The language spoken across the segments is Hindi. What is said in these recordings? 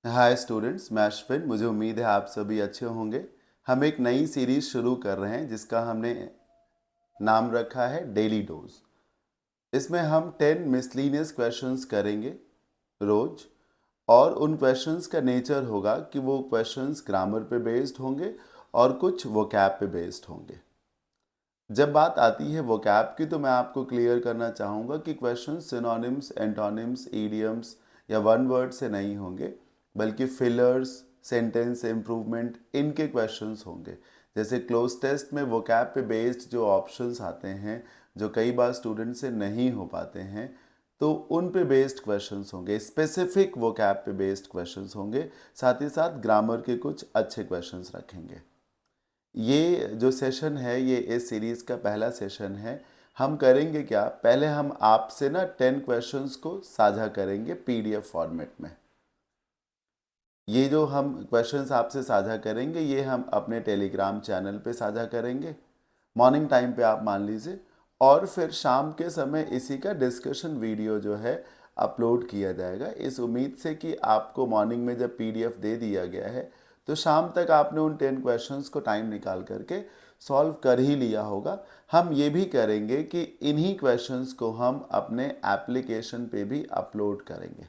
हाय स्टूडेंट्स, मैं अश्विन। मुझे उम्मीद है आप सभी अच्छे होंगे। हम एक नई सीरीज शुरू कर रहे हैं जिसका हमने नाम रखा है डेली डोज। इसमें हम 10 मिसलीनियस क्वेश्चंस करेंगे रोज, और उन क्वेश्चंस का नेचर होगा कि वो क्वेश्चंस ग्रामर पे बेस्ड होंगे और कुछ वोकैब पे बेस्ड होंगे। जब बात आती है वोकैब की तो मैं आपको क्लियर करना चाहूँगा कि क्वेश्चन सिनोनिम्स, एंटोनिम्स, ईडियम्स या वन वर्ड से नहीं होंगे, बल्कि फिलर्स, सेंटेंस इम्प्रूवमेंट, इनके क्वेश्चंस होंगे। जैसे क्लोज टेस्ट में वोकैब पे बेस्ड जो ऑप्शंस आते हैं, जो कई बार स्टूडेंट से नहीं हो पाते हैं, तो उन पे बेस्ड क्वेश्चंस होंगे, स्पेसिफिक वोकैब पे बेस्ड क्वेश्चंस होंगे। साथ ही साथ ग्रामर के कुछ अच्छे क्वेश्चंस रखेंगे। ये जो सेशन है ये इस सीरीज़ का पहला सेशन है। हम करेंगे क्या, पहले हम आपसे ना 10 क्वेश्चंस को साझा करेंगे पीडीएफ फॉर्मेट में। ये जो हम क्वेश्चंस आपसे साझा करेंगे ये हम अपने टेलीग्राम चैनल पे साझा करेंगे मॉर्निंग टाइम पे, आप मान लीजिए। और फिर शाम के समय इसी का डिस्कशन वीडियो जो है अपलोड किया जाएगा, इस उम्मीद से कि आपको मॉर्निंग में जब पीडीएफ दे दिया गया है तो शाम तक आपने उन 10 क्वेश्चंस को टाइम निकाल करके सॉल्व कर ही लिया होगा। हम ये भी करेंगे कि इन्हीं क्वेश्चंस को हम अपने एप्लीकेशन पे भी अपलोड करेंगे।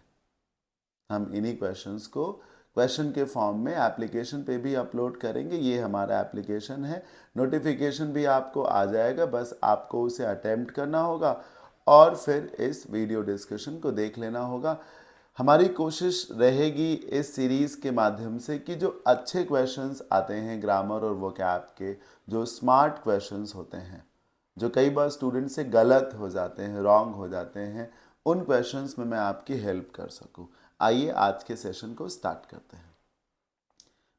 हम इन्हीं क्वेश्चंस को क्वेश्चन के फॉर्म में एप्लीकेशन पे भी अपलोड करेंगे। ये हमारा एप्लीकेशन है, नोटिफिकेशन भी आपको आ जाएगा, बस आपको उसे अटेम्प्ट करना होगा और फिर इस वीडियो डिस्कशन को देख लेना होगा। हमारी कोशिश रहेगी इस सीरीज़ के माध्यम से कि जो अच्छे क्वेश्चंस आते हैं ग्रामर और वोकैब के, जो स्मार्ट क्वेश्चंस होते हैं, जो कई बार स्टूडेंट से गलत हो जाते हैं, रॉन्ग हो जाते हैं, उन क्वेश्चंस में मैं आपकी हेल्प कर सकूं। आइए आज के सेशन को स्टार्ट करते हैं।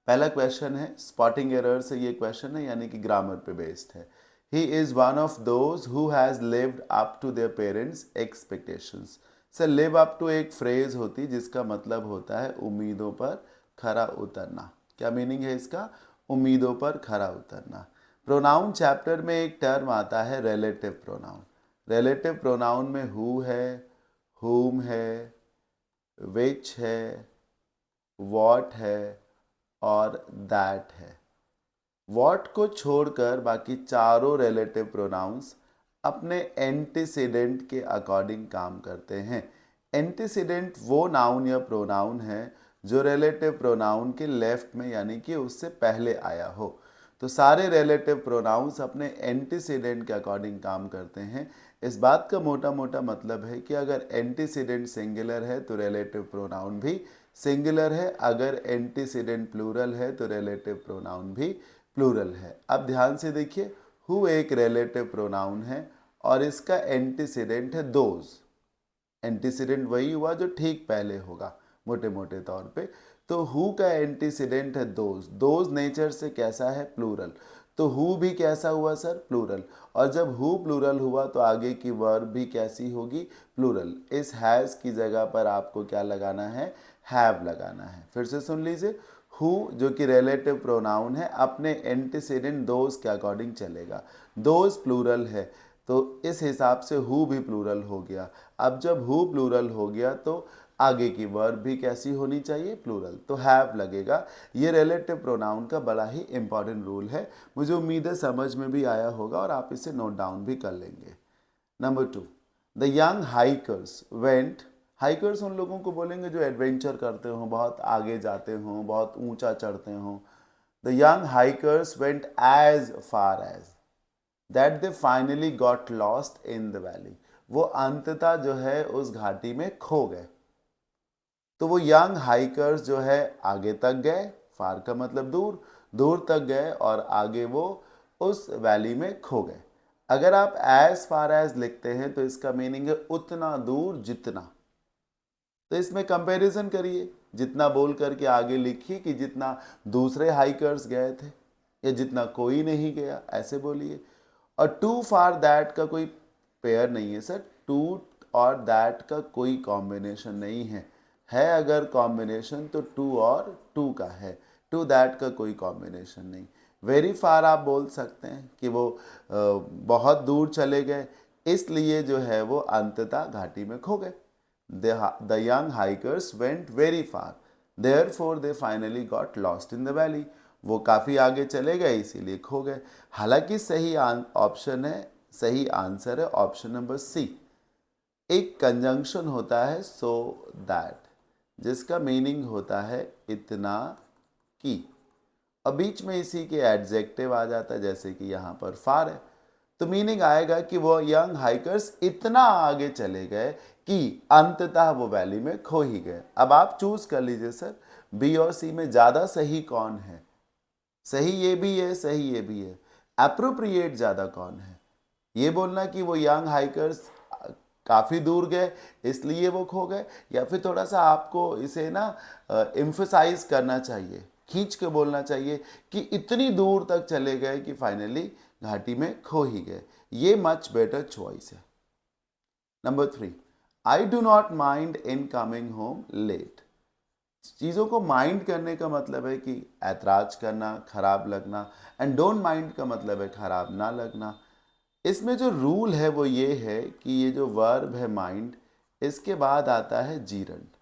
पहला क्वेश्चन है, स्पॉटिंग एरर से ये क्वेश्चन है, यानी कि ग्रामर पे बेस्ड है। He is one of those who has lived up to their parents expectations. Sir, live up to एक फ्रेज होती जिसका मतलब होता है उम्मीदों पर खरा उतरना। क्या मीनिंग है इसका? उम्मीदों पर खरा उतरना। प्रोनाउन चैप्टर में एक टर्म आता है रिलेटिव प्रोनाउन। रिलेटिव प्रोनाउन में हु है, हुम है, विच है, वॉट है और दैट है। वॉट को छोड़कर बाकी चारों रिलेटिव प्रोनाउंस अपने एंटीसीडेंट के अकॉर्डिंग काम करते हैं। एंटीसीडेंट वो नाउन या प्रोनाउन है जो रिलेटिव प्रोनाउन के लेफ्ट में, यानी कि उससे पहले आया हो। तो सारे रिलेटिव प्रोनाउंस अपने एंटीसीडेंट के अकॉर्डिंग काम करते हैं। इस बात का मोटा मोटा मतलब है कि अगर एंटीसीडेंट सिंगुलर है तो रिलेटिव प्रोनाउन भी सिंगुलर है, अगर एंटीसीडेंट प्लूरल है तो रिलेटिव प्रोनाउन भी प्लूरल है। अब ध्यान से देखिए, हु एक रिलेटिव प्रोनाउन है और इसका एंटीसीडेंट है दोज। एंटीसीडेंट वही हुआ जो ठीक पहले होगा मोटे मोटे तौर पे। तो हु का एंटीसीडेंट है दोज। दोज नेचर से कैसा है? प्लूरल। तो हु भी कैसा हुआ सर? प्लूरल। और जब हु प्लूरल हुआ तो आगे की वर्ब भी कैसी होगी? प्लूरल। इस हैज़ की जगह पर आपको क्या लगाना है? हैव लगाना है। फिर से सुन लीजिए, हु जो कि रिलेटिव प्रोनाउन है अपने एंटीसीडेंट दोज के अकॉर्डिंग चलेगा। दोज प्लूरल है तो इस हिसाब से हु भी प्लूरल हो गया। अब जब हु प्लूरल हो गया तो आगे की वर्ब भी कैसी होनी चाहिए? प्लूरल। तो हैव लगेगा। ये रिलेटिव प्रोनाउन का बड़ा ही इंपॉर्टेंट रूल है। मुझे उम्मीद है समझ में भी आया होगा और आप इसे नोट डाउन भी कर लेंगे। Number 2, the young hikers went. Hikers उन लोगों को बोलेंगे जो एडवेंचर करते हों, बहुत आगे जाते हों, बहुत ऊंचा चढ़ते हों। The young hikers went as far as that they finally got lost in the valley. वो अंततः जो है उस घाटी में खो गए। तो वो यंग हाइकर्स जो है आगे तक गए, फार का मतलब दूर, दूर तक गए और आगे वो उस वैली में खो गए। अगर आप एज फार एज लिखते हैं तो इसका मीनिंग है उतना दूर जितना। तो इसमें कंपैरिजन करिए, जितना बोल करके आगे लिखिए कि जितना दूसरे हाइकर्स गए थे या जितना कोई नहीं गया, ऐसे बोलिए। और टू फार दैट का कोई पेयर नहीं है सर, टू और दैट का कोई कॉम्बिनेशन नहीं है अगर कॉम्बिनेशन तो टू और टू का है, टू दैट का कोई कॉम्बिनेशन नहीं। वेरी फार आप बोल सकते हैं कि वो बहुत दूर चले गए, इसलिए जो है वो अंततः घाटी में खो गए। The young hikers went very far. Therefore they finally got lost in the valley, वो काफ़ी आगे चले गए इसीलिए खो गए। हालांकि सही ऑप्शन है, सही आंसर है ऑप्शन नंबर सी। एक कंजंक्शन होता है सो दैट, जिसका मीनिंग होता है इतना कि, और बीच में इसी के एडजेक्टिव आ जाता है, जैसे कि यहाँ पर फार है, तो मीनिंग आएगा कि वो यंग हाइकर्स इतना आगे चले गए कि अंततः वो वैली में खो ही गए। अब आप चूज कर लीजिए सर, बी और सी में ज़्यादा सही कौन है। सही ये भी है, सही ये भी है, अप्रोप्रिएट ज़्यादा कौन है, ये बोलना कि वो यंग हाइकर्स काफ़ी दूर गए इसलिए वो खो गए, या फिर थोड़ा सा आपको इसे ना एम्फसाइज करना चाहिए, खींच के बोलना चाहिए कि इतनी दूर तक चले गए कि फाइनली घाटी में खो ही गए। ये मच बेटर चॉइस है। Number 3, I do not mind in coming home late. चीज़ों को माइंड करने का मतलब है कि ऐतराज करना, खराब लगना, एंड डोंट माइंड का मतलब है खराब ना लगना। इसमें जो रूल है वो ये है कि ये जो वर्ब है माइंड, इसके बाद आता है जीरंड।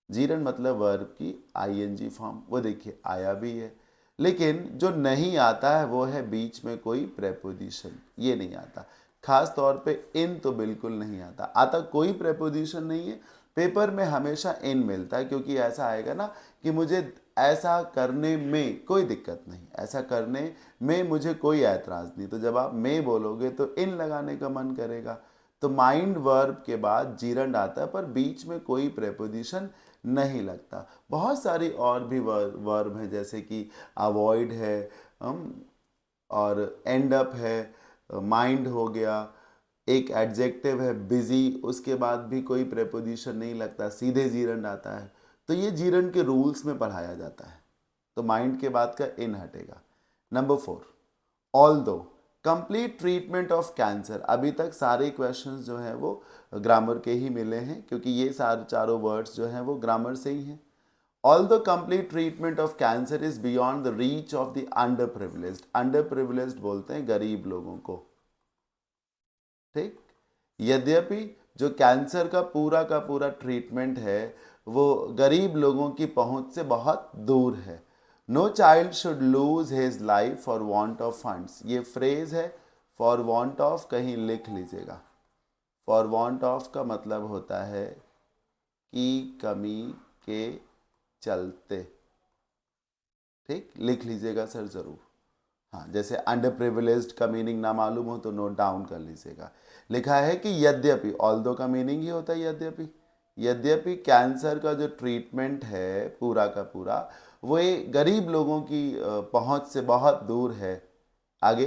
जीरंड मतलब वर्ब की आईएनजी फॉर्म, वो देखिए आया भी है, लेकिन जो नहीं आता है वो है बीच में कोई प्रेपोजिशन, ये नहीं आता। खास तौर पे इन तो बिल्कुल नहीं आता, आता कोई प्रेपोजिशन नहीं है। पेपर में हमेशा इन मिलता है, क्योंकि ऐसा आएगा ना कि मुझे ऐसा करने में कोई दिक्कत नहीं, ऐसा करने में मुझे कोई ऐतराज़ नहीं, तो जब आप में बोलोगे तो इन लगाने का मन करेगा। तो माइंड वर्ब के बाद जीरंड आता है, पर बीच में कोई प्रेपोजिशन नहीं लगता। बहुत सारी और भी वर्ब हैं, जैसे कि अवॉइड है, और एंड अप है, माइंड हो गया, एक एडजेक्टिव है बिजी, उसके बाद भी कोई प्रेपोजिशन नहीं लगता, सीधे जीरंड आता है। तो ये जीरंड के रूल्स में पढ़ाया जाता है, तो माइंड के बाद का इन हटेगा। Number 4, although complete treatment of cancer. अभी तक सारे क्वेश्चंस जो हैं वो ग्रामर के ही मिले हैं, क्योंकि ये सारे चारों वर्ड्स जो हैं वो ग्रामर से ही हैं। Although complete treatment of cancer is beyond the reach of the under privileged. Under privileged बोलते हैं गरीब लोगों को, ठीक। यद्यपि जो कैंसर का पूरा ट्रीटमेंट है वो गरीब लोगों की पहुंच से बहुत दूर है। No child should lose his life for want of funds, ये फ्रेज है। फॉर वांट ऑफ कहीं लिख लीजिएगा। फॉर वांट ऑफ का मतलब होता है कि कमी के चलते, ठीक, लिख लीजिएगा सर ज़रूर। हाँ, जैसे अंडर प्रिविलेज्ड का मीनिंग ना मालूम हो तो नोट डाउन कर लीजिएगा। लिखा है कि यद्यपि, ऑल्दो का मीनिंग ही होता है यद्यपि। यद्यपि कैंसर का जो ट्रीटमेंट है पूरा का पूरा, वो ये गरीब लोगों की पहुंच से बहुत दूर है। आगे,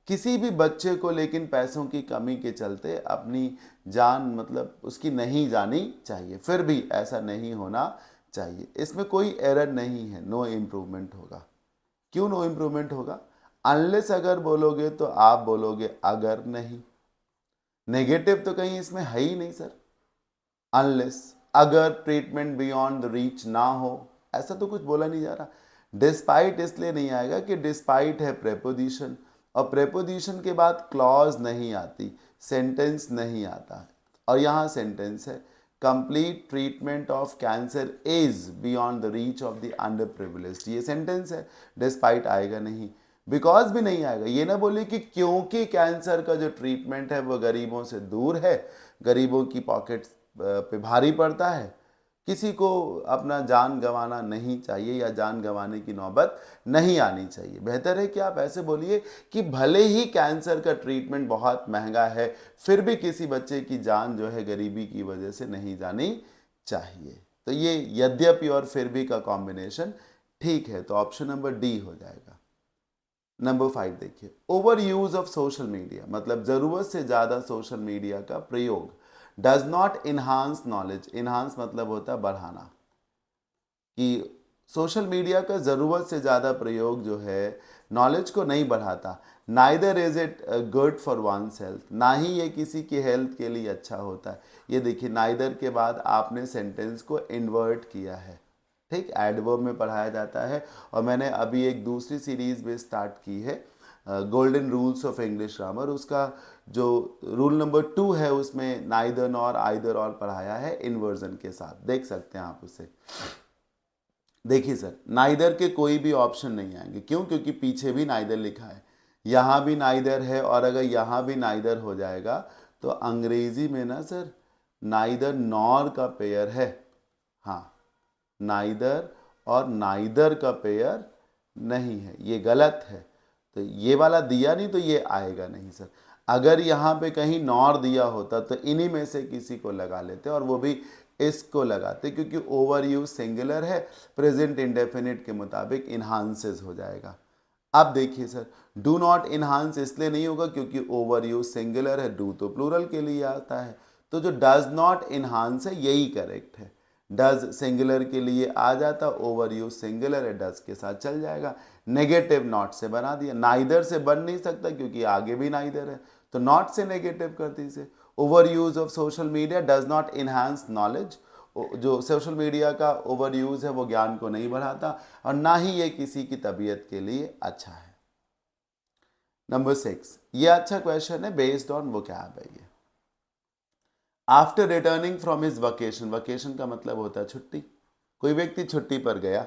किसी भी बच्चे को लेकिन पैसों की कमी के चलते अपनी जान मतलब उसकी नहीं जानी चाहिए, फिर भी ऐसा नहीं होना चाहिए। इसमें कोई एरर नहीं है, नो इम्प्रूवमेंट होगा। क्यों नो इम्प्रूवमेंट होगा? अनलेस अगर बोलोगे तो आप बोलोगे अगर नहीं, नेगेटिव तो कहीं इसमें है ही नहीं सर। अनलेस, अगर ट्रीटमेंट बियॉन्ड द रीच ना हो, ऐसा तो कुछ बोला नहीं जा रहा। डिस्पाइट इसलिए नहीं आएगा कि डिस्पाइट है प्रेपोजिशन, और प्रेपोजिशन के बाद क्लॉज नहीं आती, सेंटेंस नहीं आता है। और यहाँ सेंटेंस है, complete treatment of cancer is beyond the reach of the under privileged, ये सेंटेंस है। डिस्पाइट आएगा नहीं, बिकॉज भी नहीं आएगा। ये ना बोलिए कि क्योंकि कैंसर का जो ट्रीटमेंट है वो गरीबों से दूर है, गरीबों की पॉकेट्स पे भारी पड़ता है, किसी को अपना जान गंवाना नहीं चाहिए या जान गंवाने की नौबत नहीं आनी चाहिए। बेहतर है कि आप ऐसे बोलिए कि भले ही कैंसर का ट्रीटमेंट बहुत महंगा है, फिर भी किसी बच्चे की जान जो है गरीबी की वजह से नहीं जानी चाहिए। तो ये यद्यपि और फिर भी का कॉम्बिनेशन ठीक है, तो ऑप्शन नंबर डी हो जाएगा। नंबर 5 देखिए, over use of social media, मतलब जरूरत से ज्यादा सोशल मीडिया का प्रयोग does not enhance knowledge. Enhance मतलब होता है बढ़ाना, कि सोशल मीडिया का ज़रूरत से ज़्यादा प्रयोग जो है नॉलेज को नहीं बढ़ाता। Neither is it good for one's health, ना ही ये किसी की हेल्थ के लिए अच्छा होता है। ये देखिए, नाइदर के बाद आपने सेंटेंस को इन्वर्ट किया है, ठीक, एडवर्ब में पढ़ाया जाता है। और मैंने अभी एक दूसरी सीरीज़ भी स्टार्ट की है, golden rules of English grammar, उसका जो रूल नंबर 2 है उसमें नाइदर नॉर आइदर और पढ़ाया है इन्वर्जन के साथ, देख सकते हैं आप उसे। देखिए सर, नाइदर के कोई भी ऑप्शन नहीं आएंगे। क्यों? क्योंकि पीछे भी नाइदर लिखा है, यहाँ भी नाइदर है, और अगर यहाँ भी नाइदर हो जाएगा तो अंग्रेजी में ना सर नाइदर नॉर का पेयर है। हाँ, नाइदर और नाइदर का पेयर नहीं है, ये गलत है। तो ये वाला दिया नहीं तो ये आएगा नहीं सर। अगर यहाँ पे कहीं नॉर दिया होता तो इन्हीं में से किसी को लगा लेते, और वो भी इसको लगाते, क्योंकि ओवर यूज सिंगुलर है, प्रेजेंट इंडेफिनिट के मुताबिक इन्हांसेस हो जाएगा। अब देखिए सर, डू नॉट इन्हांस इसलिए नहीं होगा क्योंकि ओवर यूज सिंगुलर है, डू तो प्लूरल के लिए आता है, तो जो डज नॉट इन्हांस है यही करेक्ट है। डज सिंगुलर के लिए आ जाता, ओवर यूज सिंगुलर है, डज के साथ चल जाएगा। नेगेटिव नॉट से बना दिया, नाइदर से बन नहीं सकता क्योंकि आगे भी नाइदर है, तो नॉट से नेगेटिव कर दीजिए। Over use of social media does not enhance knowledge, जो सोशल मीडिया का ओवर यूज है वो ज्ञान को नहीं बढ़ाता, और ना ही ये किसी की तबीयत के लिए अच्छा है। नंबर 6, ये अच्छा क्वेश्चन है, बेस्ड ऑन वोकैब है ये। After returning from his vacation, vacation का मतलब होता है छुट्टी। कोई व्यक्ति छुट्टी पर गया,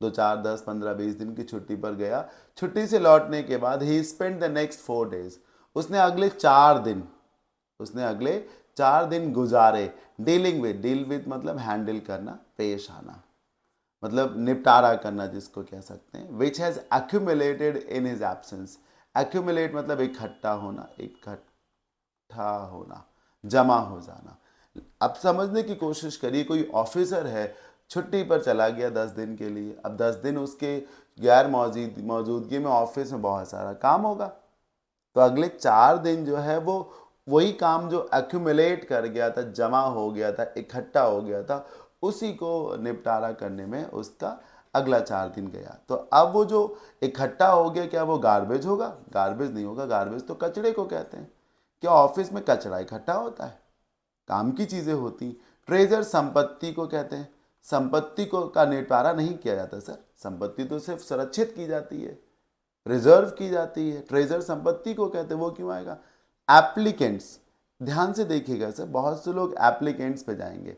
2, 4, 10, 15, 20 दिन की छुट्टी पर गया, छुट्टी से लौटने के बाद ही स्पेंड द नेक्स्ट 4 days, उसने अगले 4 दिन गुजारे डीलिंग विद, डील विद मतलब हैंडल करना, पेश आना, मतलब निपटारा करना जिसको कह सकते हैं, which has accumulated in his absence. Accumulate मतलब इकट्ठा होना, जमा हो जाना। अब समझने की कोशिश करिए, कोई ऑफिसर है छुट्टी पर चला गया 10 दिन के लिए, अब 10 दिन उसके गैर मौजूदगी में ऑफिस में बहुत सारा काम होगा, तो अगले 4 दिन जो है वो वही काम जो एक्यूमुलेट कर गया था, जमा हो गया था, इकट्ठा हो गया था, उसी को निपटारा करने में उसका अगला 4 दिन गया। तो अब वो जो इकट्ठा हो गया, क्या वो गार्बेज होगा? गार्बेज नहीं होगा, गार्बेज तो कचरे को कहते हैं। क्या ऑफिस में कचरा इकट्ठा होता है? काम की चीज़ें होती। ट्रेजर संपत्ति को कहते हैं, संपत्ति को का निपटारा नहीं किया जाता सर, संपत्ति तो सिर्फ संरक्षित की जाती है, रिजर्व की जाती है, ट्रेजर संपत्ति को कहते हैं, वो क्यों आएगा? एप्लीकेंट्स, ध्यान से देखिएगा सर, बहुत से लोग एप्लीकेंट्स पे जाएंगे।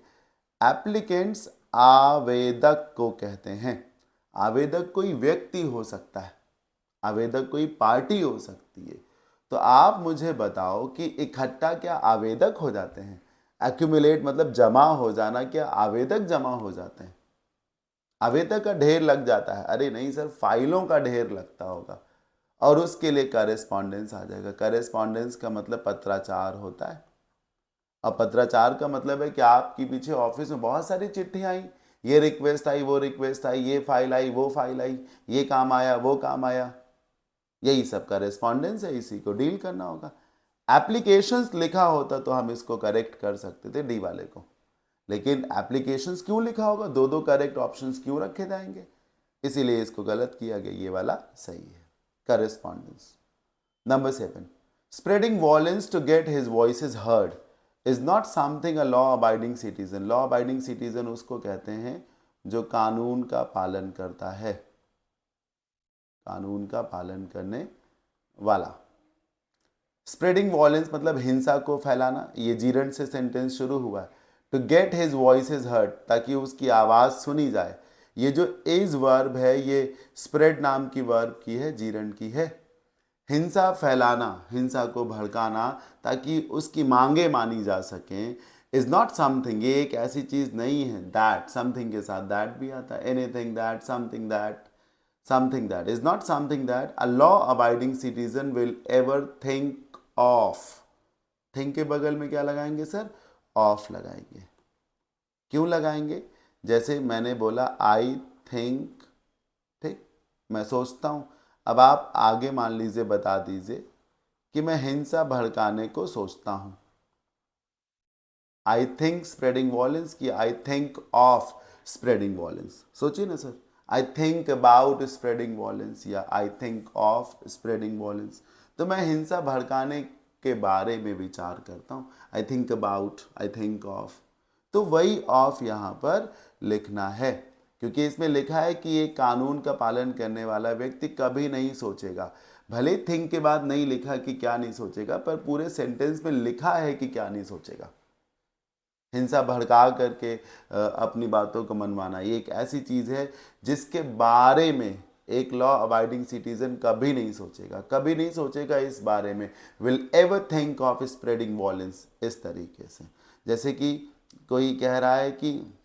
एप्लीकेंट्स आवेदक को कहते हैं। आवेदक कोई व्यक्ति हो सकता है, आवेदक कोई पार्टी हो सकती है। तो आप मुझे बताओ कि इकट्ठा क्या आवेदक हो जाते हैं? एक्यूमुलेट मतलब जमा हो जाना, क्या आवेदक जमा हो जाते हैं? आवेदक का ढेर लग जाता है? अरे नहीं सर, फाइलों का ढेर लगता होगा, और उसके लिए करेस्पॉन्डेंस आ जाएगा। करेस्पॉन्डेंस का मतलब पत्राचार होता है, और पत्राचार का मतलब है कि आपके पीछे ऑफिस में बहुत सारी चिट्ठियाँ आई, ये रिक्वेस्ट आई, वो रिक्वेस्ट आई, ये फाइल आई, वो फाइल आई, ये काम आया, वो काम आया, यही सब करेस्पॉन्डेंस है, इसी को डील करना होगा। एप्लीकेशंस लिखा होता तो हम इसको करेक्ट कर सकते थे, डी वाले को, लेकिन एप्लीकेशंस क्यों लिखा होगा? 2 करेक्ट ऑप्शंस क्यों रखे जाएंगे? इसीलिए इसको गलत किया गया, ये वाला सही है, correspondence. Number 7, spreading violence to get his voices heard is not something a law abiding citizen. Law abiding citizen उसको कहते हैं जो कानून का पालन करता है, कानून का पालन करने वाला। स्प्रेडिंग वॉयलेंस मतलब हिंसा को फैलाना, ये जीरंड से सेंटेंस शुरू हुआ है। To get his voices heard, ताकि उसकी आवाज़ सुनी जाए। ये जो इज वर्ब है ये स्प्रेड नाम की वर्ब की है, जीरंड की है। हिंसा फैलाना, हिंसा को भड़काना ताकि उसकी मांगे मानी जा सकें, इज नॉट समथिंग, ये एक ऐसी चीज नहीं है। दैट, समथिंग के साथ दैट भी आता है, anything that, something that, something that is not something that a law abiding citizen will ever think of। think के बगल में क्या लगाएंगे सर? ऑफ लगाएंगे। क्यों लगाएंगे? जैसे मैंने बोला आई थिंक, ठीक, मैं सोचता हूं। अब आप आगे मान लीजिए, बता दीजिए कि मैं हिंसा भड़काने को सोचता हूं। आई थिंक स्प्रेडिंग वॉयलेंस की I think of spreading violence. सोचिए ना sir, I think about spreading violence या I think of spreading violence, तो मैं हिंसा भड़काने के बारे में विचार करता हूँ। आई think about, I think of, तो वही ऑफ यहाँ पर लिखना है, क्योंकि इसमें लिखा है कि ये कानून का पालन करने वाला व्यक्ति कभी नहीं सोचेगा। भले थिंक के बाद नहीं लिखा कि क्या नहीं सोचेगा, पर पूरे सेंटेंस में लिखा है कि क्या नहीं सोचेगा। हिंसा भड़का करके अपनी बातों को मनवाना, ये एक ऐसी चीज़ है जिसके बारे में एक लॉ अबाइडिंग सिटीजन कभी नहीं सोचेगा, कभी नहीं सोचेगा इस बारे में, will ever think of spreading violence इस तरीके से। जैसे कि कोई कह रहा है कि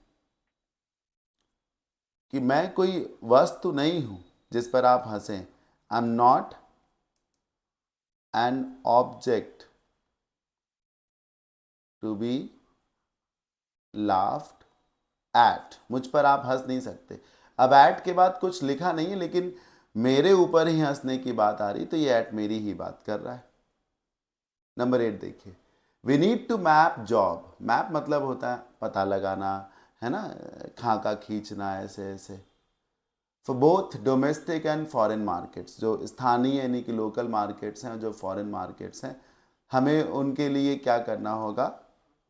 मैं कोई वस्तु नहीं हूं जिस पर आप हंसें, I am not an object to be laughed at, मुझ पर आप हंस नहीं सकते। अब एट के बाद कुछ लिखा नहीं है, लेकिन मेरे ऊपर ही हंसने की बात आ रही, तो ये एट मेरी ही बात कर रहा है। नंबर 8 देखिए, we need to map job. Map मतलब होता है पता लगाना, है ना, खाका खींचना, ऐसे ऐसे। For both domestic and foreign markets, जो स्थानीय यानी कि लोकल मार्केट्स हैं, जो फॉरेन मार्केट्स हैं, हमें उनके लिए क्या करना होगा,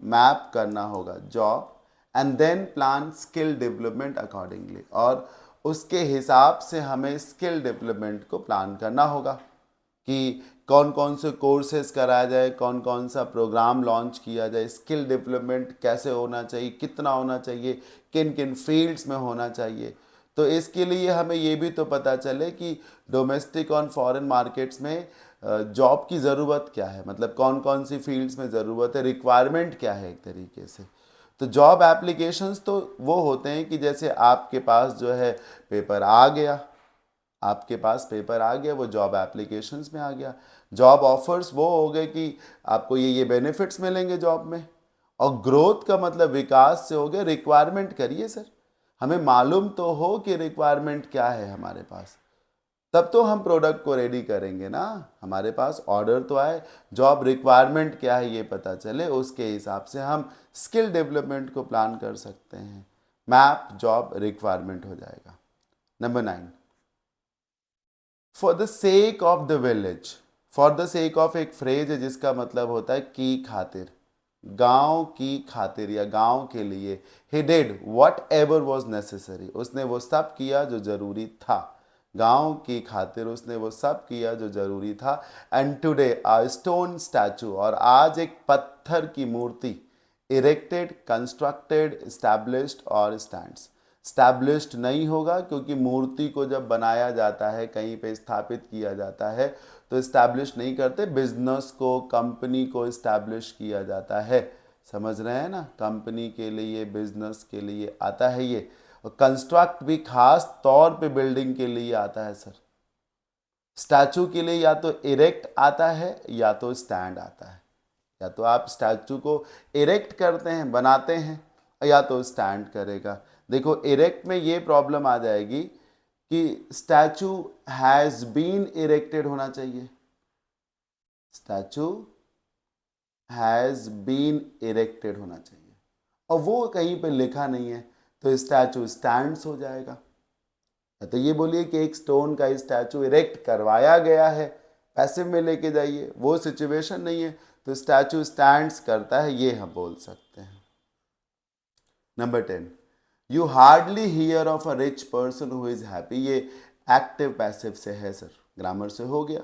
मैप करना होगा job, and then plan skill development accordingly, और उसके हिसाब से हमें स्किल डेवलपमेंट को प्लान करना होगा कि कौन कौन से कोर्सेज कराया जाए, कौन कौन सा प्रोग्राम लॉन्च किया जाए, स्किल डेवलपमेंट कैसे होना चाहिए, कितना होना चाहिए, किन किन फील्ड्स में होना चाहिए। तो इसके लिए हमें ये भी तो पता चले कि डोमेस्टिक और फॉरेन मार्केट्स में जॉब की ज़रूरत क्या है, मतलब कौन कौन सी फील्ड्स में ज़रूरत है, रिक्वायरमेंट क्या है एक तरीके से। तो जॉब एप्लीकेशंस तो वो होते हैं कि जैसे आपके पास जो है पेपर आ गया, आपके पास पेपर आ गया, वो जॉब एप्लीकेशंस में आ गया। जॉब ऑफर्स वो हो गए कि आपको ये बेनिफिट्स मिलेंगे जॉब में, और ग्रोथ का मतलब विकास से हो गया रिक्वायरमेंट। करिए सर, हमें मालूम तो हो कि रिक्वायरमेंट क्या है हमारे पास, तब तो हम प्रोडक्ट को रेडी करेंगे ना। हमारे पास ऑर्डर तो आए, जॉब रिक्वायरमेंट क्या है ये पता चले, उसके हिसाब से हम स्किल डेवलपमेंट को प्लान कर सकते हैं। मैप जॉब रिक्वायरमेंट हो जाएगा। Number 9, for the sake of the village. For the sake of एक फ्रेज है जिसका मतलब होता है की खातिर, गांव की खातिर या गांव के लिए। He did what ever was necessary, उसने वो सब किया जो जरूरी था, गांव की खातिर उसने वो सब किया जो जरूरी था। And today a stone statue, और आज एक पत्थर की मूर्ति, इरेक्टेड, कंस्ट्रक्टेड, स्टैब्लिश्ड और स्टैंड्स। स्टैब्लिश्ड नहीं होगा क्योंकि मूर्ति को जब बनाया जाता है, कहीं पे स्थापित किया जाता है, तो इस्टेब्लिश नहीं करते, बिजनेस को, कंपनी को इस्टेब्लिश किया जाता है। समझ रहे हैं ना, कंपनी के लिए, बिजनेस के लिए आता है ये। और कंस्ट्रक्ट भी खास तौर पे बिल्डिंग के लिए आता है सर। स्टैचू के लिए या तो इरेक्ट आता है या तो स्टैंड आता है, या तो आप स्टैचू को इरेक्ट करते हैं, बनाते हैं, या तो स्टैंड करेगा। देखो इरेक्ट में ये प्रॉब्लम आ जाएगी कि स्टैचू हैज बीन इरेक्टेड होना चाहिए, स्टैचू हैज बीन इरेक्टेड होना चाहिए, और वो कहीं पे लिखा नहीं है, तो स्टैचू स्टैंड्स हो जाएगा। तो ये बोलिए कि एक स्टोन का स्टैचू इरेक्ट करवाया गया है, पैसिव में लेके जाइए, वो सिचुएशन नहीं है, तो स्टैचू स्टैंड्स करता है, ये हम बोल सकते हैं। Number 10, you hardly here of a rich person who is happy. ये एक्टिव पैसिव से है सर, ग्रामर से हो गया।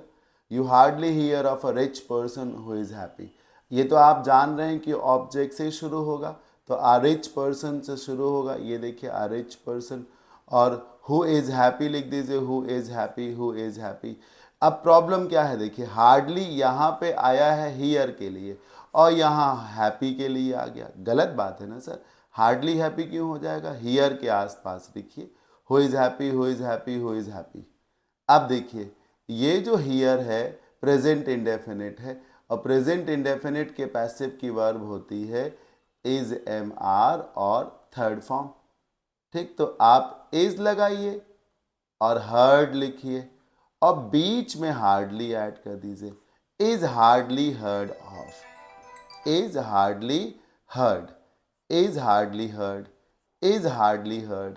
You hardly here of a rich person who is happy, ये तो आप जान रहे हैं कि ऑब्जेक्ट से शुरू होगा, तो आ रिच पर्सन से शुरू होगा। ये देखिए आ रिच पर्सन, और हु इज हैप्पी लिख दीजिए, who is happy, who is happy. अब प्रॉब्लम क्या है, देखिए हार्डली यहाँ पे आया है हियर के लिए, और यहाँ हैप्पी के लिए आ गया। गलत बात है ना सर, हार्डली हैप्पी क्यों हो जाएगा, हियर के आसपास लिखिए, who is happy, who is happy, who is happy. अब देखिए ये जो हियर है प्रेजेंट इंडेफिनिट है, और प्रेजेंट इंडेफिनिट के पैसिव की वर्ब होती है इज, एम आर और थर्ड फॉर्म। ठीक, तो आप इज लगाइए और हर्ड लिखिए, और बीच में हार्डली ऐड कर दीजिए, is hardly heard of, is hardly heard, is hardly heard, is hardly heard.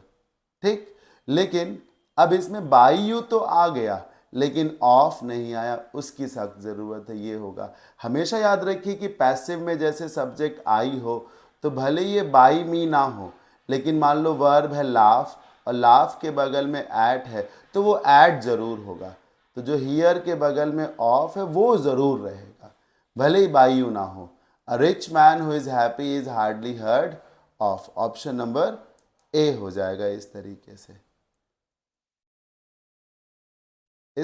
ठीक, लेकिन अब इसमें बाई यू तो आ गया, लेकिन ऑफ नहीं आया, उसकी सख्त ज़रूरत है, ये होगा। हमेशा याद रखिए कि पैसिव में जैसे सब्जेक्ट आई हो, तो भले ये बाई मी ना हो, लेकिन मान लो वर्ब है लाफ, और लाफ के बगल में एट है, तो वो एट ज़रूर होगा। तो जो हियर के बगल में ऑफ है वो ज़रूर रहेगा, भले ही बाई यू ना हो। A rich man who is happy is hardly heard of. Option number A हो जाएगा। इस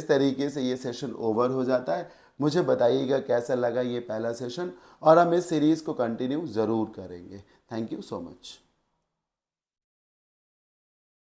तरीके से ये सेशन ओवर हो जाता है। मुझे बताइएगा कैसा लगा ये पहला सेशन, और हम इस सीरीज़ को कंटिन्यू ज़रूर करेंगे। Thank you so much.